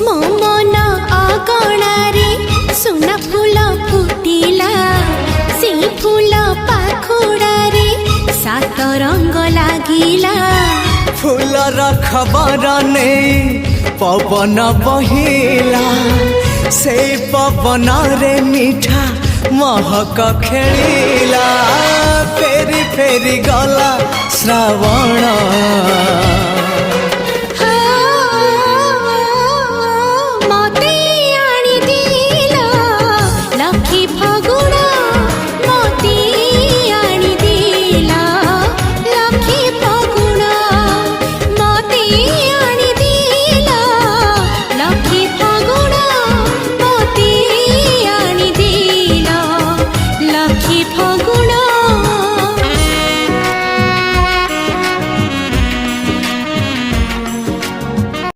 मो मन अगणारे सुना फूल फुटिला से फूल पाखुड़ारे सात रंग लागिला फूलर खबर नहीं पवन बहिला से पवन रे मीठा महक खेलिला फेरी फेरी गला श्रावण